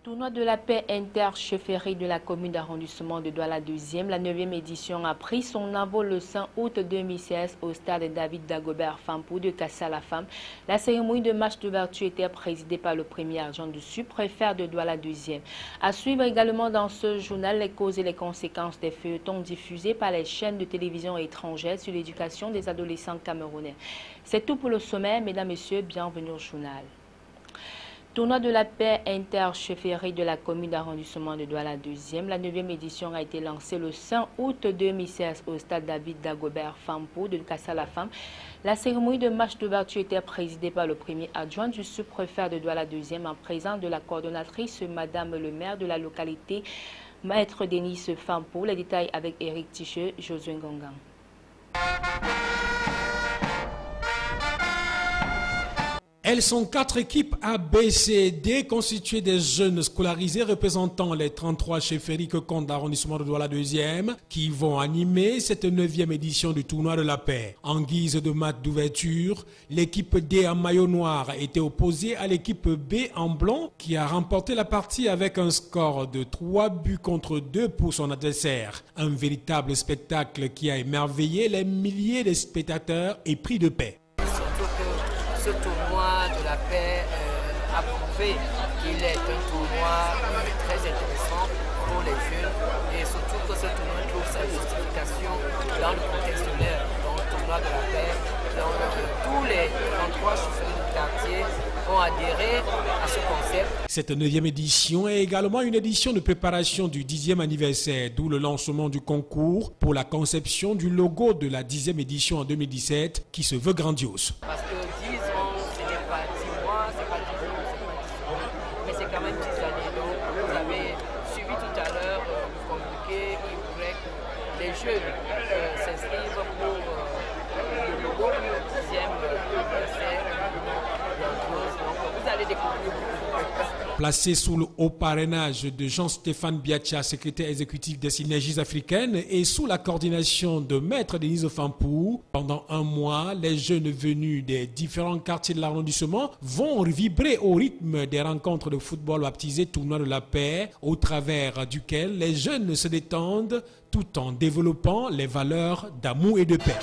Tournoi de la paix interchefferie de la commune d'arrondissement de Douala 2e, la 9e édition a pris son envol le 5 août 2016 au stade David Dagobert Fampou de Kassa-la-Femme. La cérémonie de match d'ouverture était présidée par le premier adjoint du sous-préfet de Douala 2e. À suivre également dans ce journal les causes et les conséquences des feuilletons diffusés par les chaînes de télévision étrangères sur l'éducation des adolescents camerounais. C'est tout pour le sommaire, mesdames, messieurs, bienvenue au journal. Tournoi de la paix interchefferie de la commune d'arrondissement de Douala 2e. La 9e édition a été lancée le 5 août 2016 au stade David Dagobert Fampou de Kassa-la-Femme. La cérémonie de match d'ouverture était présidée par le premier adjoint du sous-préfet de Douala 2e en présence de la coordonnatrice Madame le maire de la localité, Maître Denis Fampou. Les détails avec Eric Ticheux, Josué Ngongan. Elles sont 4 équipes A, B, C et D constituées des jeunes scolarisés représentant les 33 chefferies que compte l'arrondissement de Douala 2e qui vont animer cette 9e édition du tournoi de la paix. En guise de match d'ouverture, l'équipe D en maillot noir était opposée à l'équipe B en blanc qui a remporté la partie avec un score de 3 buts contre 2 pour son adversaire. Un véritable spectacle qui a émerveillé les milliers de spectateurs épris de paix. Ce tournoi de la paix a prouvé qu'il est un tournoi très intéressant pour les jeunes et surtout que ce tournoi trouve sa justification dans le contexte solaire. Donc, tournoi de la paix, donc, tous les 33 chauffeurs du quartier ont adhéré à ce concept. Cette 9e édition est également une édition de préparation du 10e anniversaire, d'où le lancement du concours pour la conception du logo de la 10e édition en 2017 qui se veut grandiose. Parce que 10 ans, ce n'est pas 10 mois, ce n'est pas 10 jours, ce n'est pas 10 ans, mais c'est quand même 10 années. Donc, vous avez suivi tout à l'heure le communiqué qui voudrait que les jeunes s'inscrivent pour le logo du 10e anniversaire. Donc, vous allez découvrir beaucoup. Placé sous le haut parrainage de Jean-Stéphane Biatia, secrétaire exécutif des Synergies africaines, et sous la coordination de Maître Denis Fampou, pendant un mois, les jeunes venus des différents quartiers de l'arrondissement vont vibrer au rythme des rencontres de football baptisées Tournoi de la paix, au travers duquel les jeunes se détendent tout en développant les valeurs d'amour et de paix.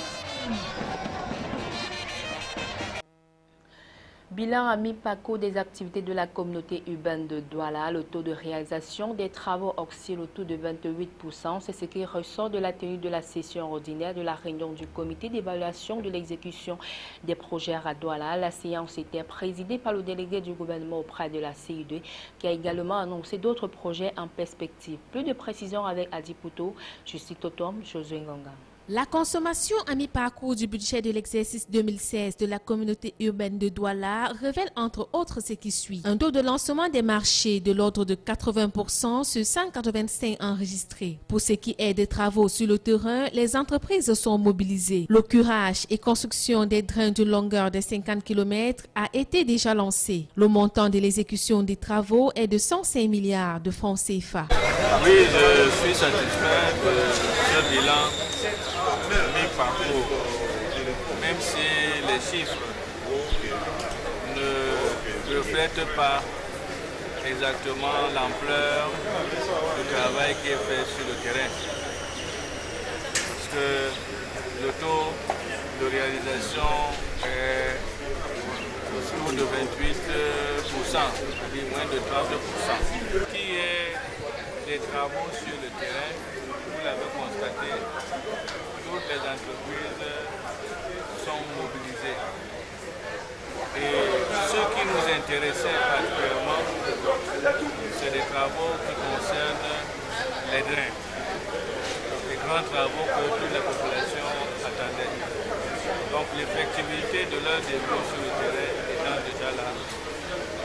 Bilan à mi-parcours des activités de la communauté urbaine de Douala. Le taux de réalisation des travaux oscille autour de 28%. C'est ce qui ressort de la tenue de la session ordinaire de la réunion du comité d'évaluation de l'exécution des projets à Douala. La séance était présidée par le délégué du gouvernement auprès de la CID qui a également annoncé d'autres projets en perspective. Plus de précisions avec Adi Pouto, Justice Totom, Josué Ngonga. La consommation à mi-parcours du budget de l'exercice 2016 de la communauté urbaine de Douala révèle entre autres ce qui suit. Un taux de lancement des marchés de l'ordre de 80% sur 185 enregistrés. Pour ce qui est des travaux sur le terrain, les entreprises sont mobilisées. Le curage et construction des drains d'une longueur de 50 km a été déjà lancé. Le montant de l'exécution des travaux est de 105 milliards de francs CFA. Oui, je suis satisfait de ce bilan mi-parcours, même si les chiffres ne reflètent pas exactement l'ampleur du travail qui est fait sur le terrain. Parce que le taux de réalisation est autour de 28%, et moins de 30%. Qui est des travaux sur le terrain, vous l'avez constaté, toutes les entreprises sont mobilisées. Et ce qui nous intéressait particulièrement, c'est des travaux qui concernent les drains, les grands travaux que toute la population attendait. Donc l'effectivité de leur début sur le terrain étant déjà là,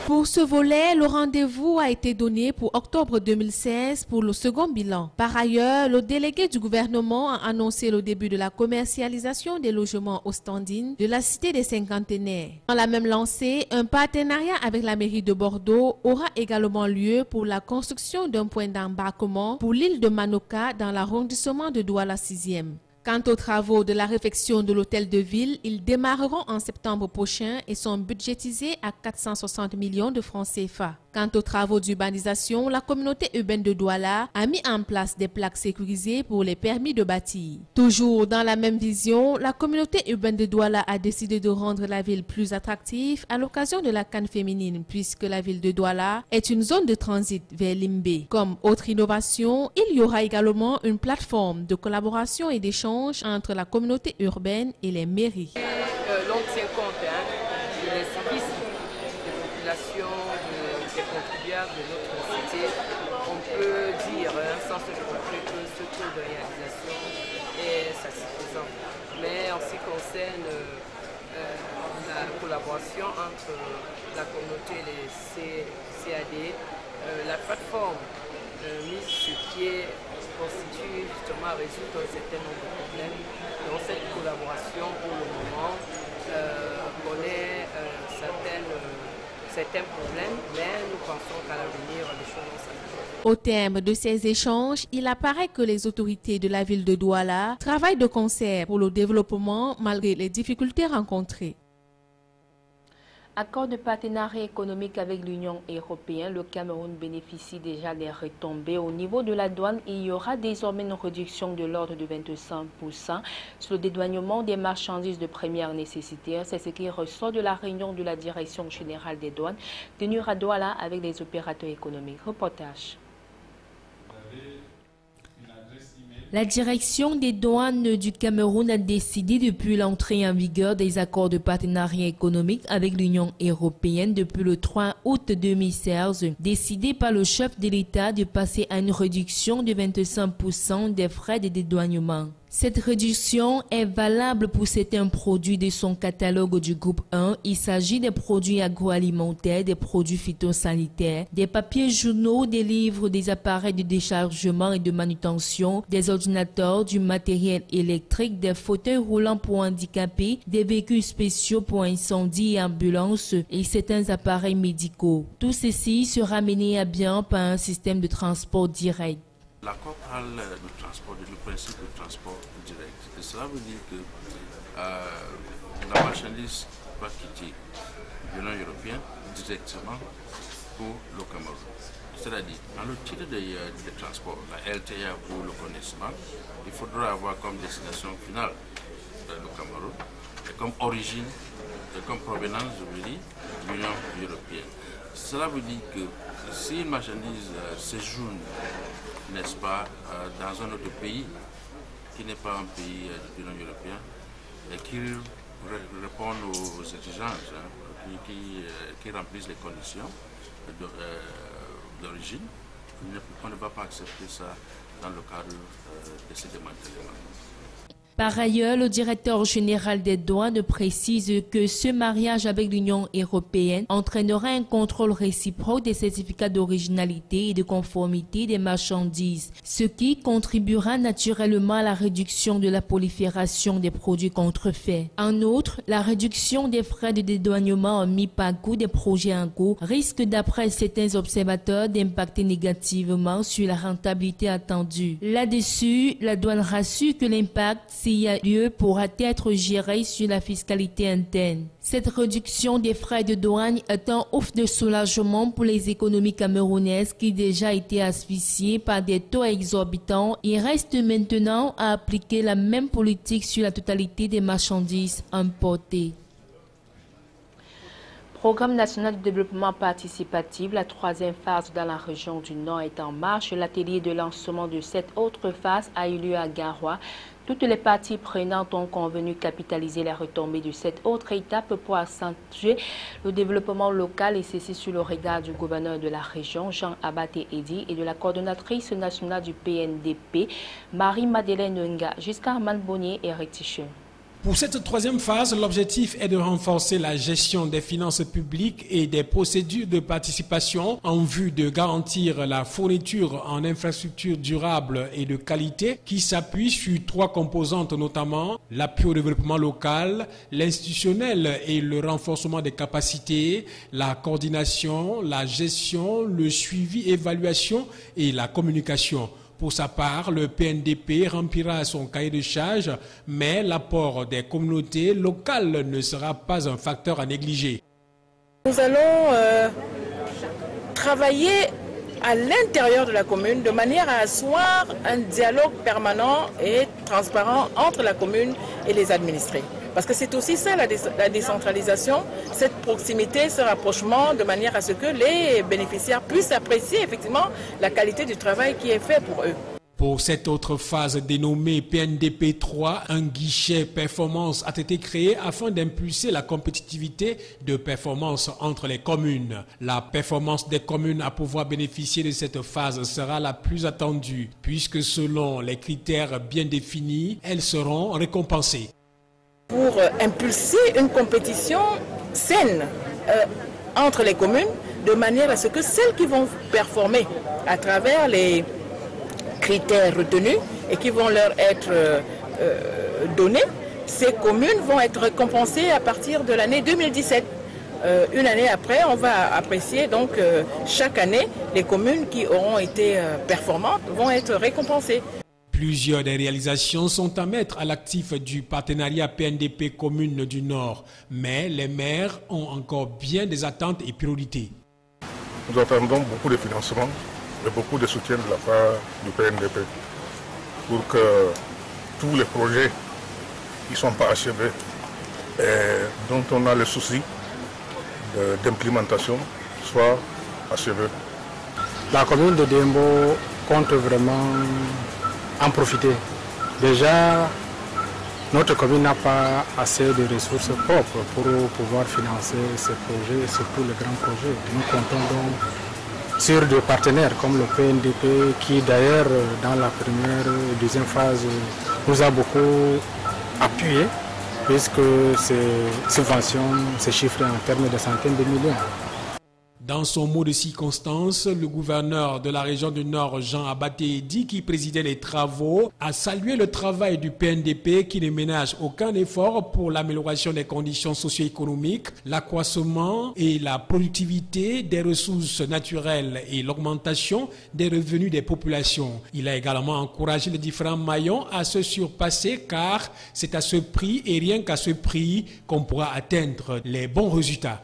Pour ce volet, le rendez-vous a été donné pour octobre 2016 pour le second bilan. Par ailleurs, le délégué du gouvernement a annoncé le début de la commercialisation des logements aux standings de la cité des cinquantenaires. Dans la même lancée, un partenariat avec la mairie de Bordeaux aura également lieu pour la construction d'un point d'embarquement pour l'île de Manoka dans l'arrondissement de Douala 6e. Quant aux travaux de la réfection de l'hôtel de ville, ils démarreront en septembre prochain et sont budgétisés à 460 millions de francs CFA. Quant aux travaux d'urbanisation, la communauté urbaine de Douala a mis en place des plaques sécurisées pour les permis de bâtir. Toujours dans la même vision, la communauté urbaine de Douala a décidé de rendre la ville plus attractive à l'occasion de la CAN féminine, puisque la ville de Douala est une zone de transit vers Limbé. Comme autre innovation, il y aura également une plateforme de collaboration et d'échange entre la communauté urbaine et les mairies. L'on tient compte des services de population, des contribuables de notre cité. On peut dire, sans se tromper, que ce taux de réalisation est satisfaisant. Mais en ce qui concerne la collaboration entre la communauté et les CAD, la plateforme mise sur pied constitue justement à résoudre un certain nombre de problèmes. Donc cette collaboration pour le moment connaît certains problèmes, mais nous pensons qu'à l'avenir les choses vont s'améliorer. Au terme de ces échanges, il apparaît que les autorités de la ville de Douala travaillent de concert pour le développement malgré les difficultés rencontrées. Accord de partenariat économique avec l'Union européenne, le Cameroun bénéficie déjà des retombées. Au niveau de la douane, il y aura désormais une réduction de l'ordre de 25% sur le dédouanement des marchandises de première nécessité. C'est ce qui ressort de la réunion de la Direction générale des douanes tenue à Douala avec les opérateurs économiques. Reportage. La direction des douanes du Cameroun a décidé depuis l'entrée en vigueur des accords de partenariat économique avec l'Union européenne depuis le 3 août 2016, décidé par le chef de l'État de passer à une réduction de 25% des frais de dédouanement. Cette réduction est valable pour certains produits de son catalogue du groupe 1. Il s'agit des produits agroalimentaires, des produits phytosanitaires, des papiers journaux, des livres, des appareils de déchargement et de manutention, des ordinateurs, du matériel électrique, des fauteuils roulants pour handicapés, des véhicules spéciaux pour incendie et ambulances et certains appareils médicaux. Tout ceci sera mené à bien par un système de transport direct. L'accord parle du principe du transport direct. Et cela veut dire que la marchandise va quitter l'Union européenne directement pour le Cameroun. C'est-à-dire, dans le titre des transports, la LTA pour le connaissement, il faudra avoir comme destination finale le Cameroun, et comme origine, et comme provenance, je veux dire, l'Union européenne. Cela veut dire que si une marchandise séjourne, n'est-ce pas, dans un autre pays qui n'est pas un pays de l'Union européenne et qui répond aux exigences, qui remplissent les conditions d'origine, on ne va pas accepter ça dans le cadre de ces démantèlements. Par ailleurs, le directeur général des douanes précise que ce mariage avec l'Union européenne entraînera un contrôle réciproque des certificats d'originalité et de conformité des marchandises, ce qui contribuera naturellement à la réduction de la prolifération des produits contrefaits. En outre, la réduction des frais de dédouanement mis par coût des projets en cours risque, d'après certains observateurs, d'impacter négativement sur la rentabilité attendue. Là-dessus, la douane rassure que l'impact, s'il y a lieu, pourra être géré sur la fiscalité interne. Cette réduction des frais de douane est un ouf de soulagement pour les économies camerounaises qui déjà étaient asphyxiées par des taux exorbitants. Il reste maintenant à appliquer la même politique sur la totalité des marchandises importées. Programme national de développement participatif, la troisième phase dans la région du Nord est en marche. L'atelier de lancement de cette autre phase a eu lieu à Garoua. Toutes les parties prenantes ont convenu capitaliser les retombées de cette autre étape pour accentuer le développement local, et ceci sur le regard du gouverneur de la région, Jean Abaté Edi, et de la coordonnatrice nationale du PNDP, Marie-Madeleine Nga. Jusqu'à Armand Bonnier et Recticheux. Pour cette troisième phase, l'objectif est de renforcer la gestion des finances publiques et des procédures de participation en vue de garantir la fourniture en infrastructures durables et de qualité qui s'appuie sur trois composantes, notamment l'appui au développement local, l'institutionnel et le renforcement des capacités, la coordination, la gestion, le suivi, évaluation et la communication. Pour sa part, le PNDP remplira son cahier de charges, mais l'apport des communautés locales ne sera pas un facteur à négliger. Nous allons travailler à l'intérieur de la commune de manière à asseoir un dialogue permanent et transparent entre la commune et les administrés. Parce que c'est aussi ça la décentralisation, cette proximité, ce rapprochement, de manière à ce que les bénéficiaires puissent apprécier effectivement la qualité du travail qui est fait pour eux. Pour cette autre phase dénommée PNDP 3, un guichet performance a été créé afin d'impulser la compétitivité de performance entre les communes. La performance des communes à pouvoir bénéficier de cette phase sera la plus attendue, puisque selon les critères bien définis, elles seront récompensées. Pour impulser une compétition saine entre les communes, de manière à ce que celles qui vont performer à travers les critères retenus et qui vont leur être donnés, ces communes vont être récompensées à partir de l'année 2017. Une année après, on va apprécier donc chaque année, les communes qui auront été performantes vont être récompensées. Plusieurs des réalisations sont à mettre à l'actif du partenariat PNDP Communes du Nord, mais les maires ont encore bien des attentes et priorités. Nous attendons beaucoup de financement et beaucoup de soutien de la part du PNDP pour que tous les projets qui ne sont pas achevés et dont on a le souci d'implémentation soient achevés. La commune de Dembo compte vraiment en profiter. Déjà, notre commune n'a pas assez de ressources propres pour pouvoir financer ces projets, surtout les grands projets. Nous comptons donc sur des partenaires comme le PNDP qui d'ailleurs dans la première et deuxième phase nous a beaucoup appuyé puisque ces subventions se chiffrent en termes de centaines de millions. Dans son mot de circonstance, le gouverneur de la région du Nord, Jean Abaté-Di, qui présidait les travaux, a salué le travail du PNDP qui ne ménage aucun effort pour l'amélioration des conditions socio-économiques, l'accroissement et la productivité des ressources naturelles et l'augmentation des revenus des populations. Il a également encouragé les différents maillons à se surpasser car c'est à ce prix et rien qu'à ce prix qu'on pourra atteindre les bons résultats.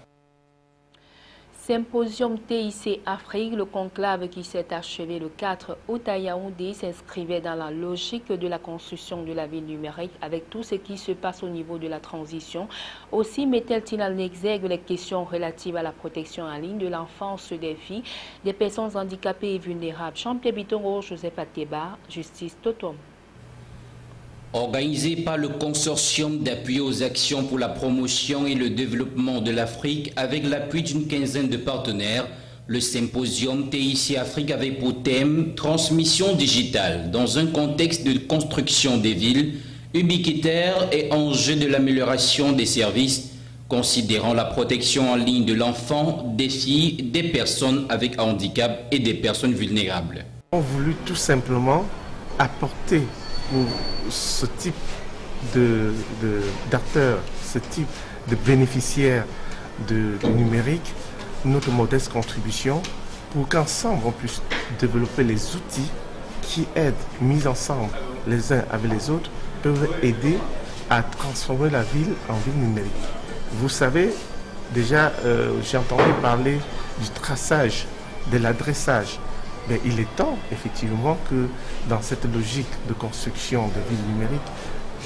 Symposium TIC Afrique, le conclave qui s'est achevé le 4 août à Yaoundé s'inscrivait dans la logique de la construction de la ville numérique avec tout ce qui se passe au niveau de la transition. Aussi met-elle en exergue les questions relatives à la protection en ligne de l'enfance des filles, des personnes handicapées et vulnérables. Jean-Pierre Bitongo, Joseph Ateba, Justice Totom. Organisé par le consortium d'appui aux actions pour la promotion et le développement de l'Afrique avec l'appui d'une quinzaine de partenaires, le symposium TIC Afrique avait pour thème « Transmission digitale dans un contexte de construction des villes, ubiquitaire et enjeux de l'amélioration des services, considérant la protection en ligne de l'enfant, des filles, des personnes avec handicap et des personnes vulnérables ». On a voulu tout simplement apporter pour ce type d'acteurs, ce type de bénéficiaires du numérique, notre modeste contribution pour qu'ensemble on puisse développer les outils qui aident, mis ensemble les uns avec les autres, peuvent aider à transformer la ville en ville numérique. Vous savez, déjà j'ai entendu parler du traçage, de l'adressage. Mais il est temps, effectivement, que dans cette logique de construction de ville numérique,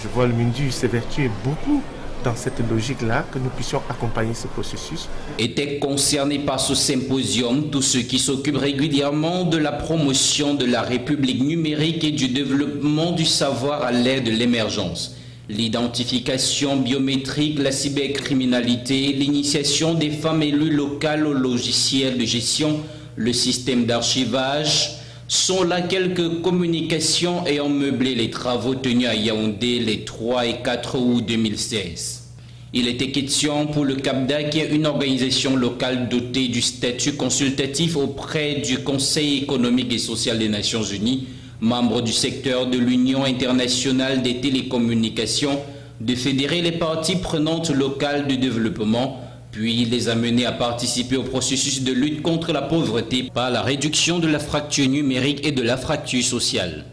je vois le MINDU s'évertuer beaucoup dans cette logique-là, que nous puissions accompagner ce processus. Étaient concernés par ce symposium tous ceux qui s'occupent régulièrement de la promotion de la République numérique et du développement du savoir à l'ère de l'émergence. L'identification biométrique, la cybercriminalité, l'initiation des femmes élues locales aux logiciels de gestion, le système d'archivage Sont là quelques communications ayant meublé les travaux tenus à Yaoundé les 3 et 4 août 2016. Il était question pour le CAPDA, qui est une organisation locale dotée du statut consultatif auprès du Conseil économique et social des Nations Unies, membre du secteur de l'Union internationale des télécommunications, de fédérer les parties prenantes locales de développement, puis les amener à participer au processus de lutte contre la pauvreté par la réduction de la fracture numérique et de la fracture sociale.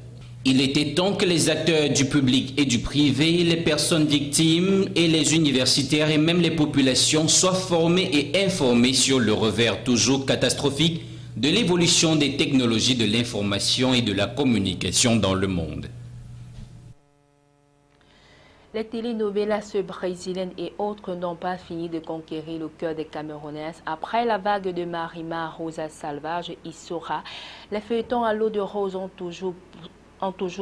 Il était temps que les acteurs du public et du privé, les personnes victimes et les universitaires et même les populations soient formés et informés sur le revers toujours catastrophique de l'évolution des technologies de l'information et de la communication dans le monde. Les telenovelas brésiliennes et autres n'ont pas fini de conquérir le cœur des Camerounaises. Après la vague de Marima, Rosa Salvage et Issora, les feuilletons à l'eau de rose ont toujours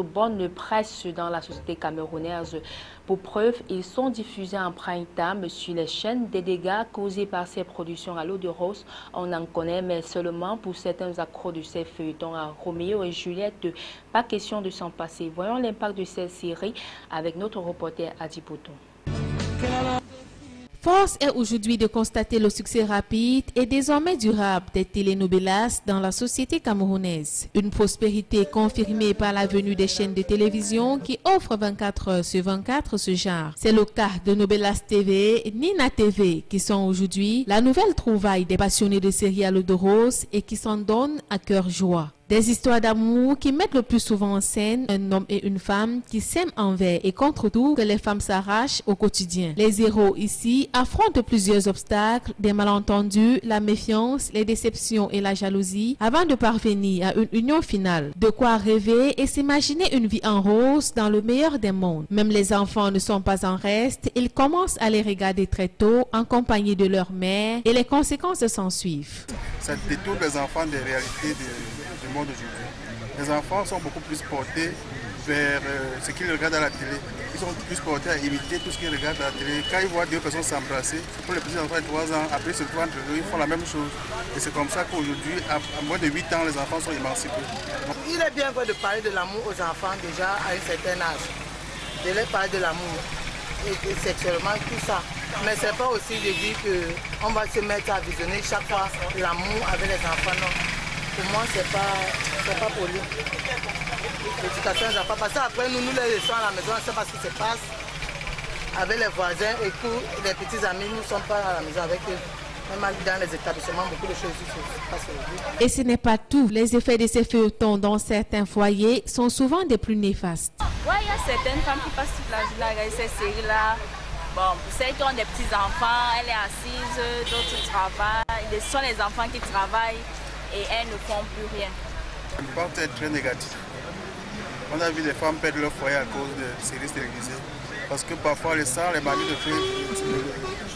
bonne presse dans la société camerounaise. Pour preuve, ils sont diffusés en prime time sur les chaînes. Des dégâts causés par ces productions à l'eau de rose, on en connaît, mais seulement pour certains accros de ces feuilletons à Roméo et Juliette. Pas question de s'en passer. Voyons l'impact de cette série avec notre reporter Adi Poto. Force est aujourd'hui de constater le succès rapide et désormais durable des telenovelas dans la société camerounaise. Une prospérité confirmée par la venue des chaînes de télévision qui offrent 24 heures sur 24 ce genre. C'est le cas de Novelas TV, Nina TV, qui sont aujourd'hui la nouvelle trouvaille des passionnés de séries à l'eau de rose et qui s'en donnent à cœur joie. Des histoires d'amour qui mettent le plus souvent en scène un homme et une femme qui s'aiment envers et contre tout que les femmes s'arrachent au quotidien. Les héros ici affrontent plusieurs obstacles, des malentendus, la méfiance, les déceptions et la jalousie avant de parvenir à une union finale. De quoi rêver et s'imaginer une vie en rose dans le meilleur des mondes. Même les enfants ne sont pas en reste, ils commencent à les regarder très tôt en compagnie de leur mère et les conséquences s'en suivent. Ça détourne les enfants des réalités du monde aujourd'hui. Les enfants sont beaucoup plus portés vers ce qu'ils regardent à la télé. Ils sont plus portés à imiter tout ce qu'ils regardent à la télé. Quand ils voient deux personnes s'embrasser, pour les petits enfants de 3 ans, après se trouvent entre eux, ils font la même chose. Et c'est comme ça qu'aujourd'hui, à moins de 8 ans, les enfants sont émancipés. Il est bien vrai de parler de l'amour aux enfants déjà à un certain âge. De leur parler de l'amour et sexuellement, tout ça. Mais c'est pas aussi de dire qu'on va se mettre à visionner chaque fois l'amour avec les enfants, non. Pour moi, c'est pas poli. L'éducation des enfants, parce qu'après nous les laissons à la maison, on ne sait pas ce qui se passe avec les voisins et tous les petits amis, nous ne sommes pas à la maison avec eux. Même dans les établissements, beaucoup de choses se passent aujourd'hui. Et ce n'est pas tout. Les effets de ces feuilletons dans certains foyers sont souvent des plus néfastes. Oui, il y a certaines femmes qui passent toute la journée à regarder ces séries-là. Bon, pour celles qui ont des petits-enfants, elle est assise, d'autres travaillent. Ce sont les enfants qui travaillent et elles ne font plus rien. L'impact est très négatif. On a vu les femmes perdre leur foyer à cause de séries télévisées. Parce que parfois les sangs, les maris de feu,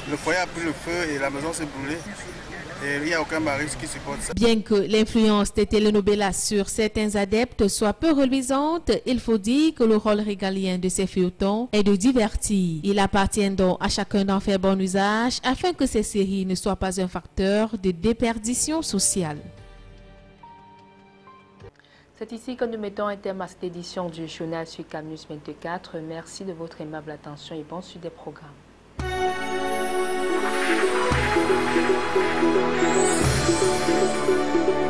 le foyer a pris le feu et la maison s'est brûlée. Et il n'y a aucun mari qui supporte ça. Bien que l'influence des telenovelas sur certains adeptes soit peu reluisante, il faut dire que le rôle régalien de ces feuilletons est de divertir. Il appartient donc à chacun d'en faire bon usage afin que ces séries ne soient pas un facteur de déperdition sociale. C'est ici que nous mettons un terme à cette édition du journal sur Camnews 24. Merci de votre aimable attention et bonne suite des programmes. Thank you.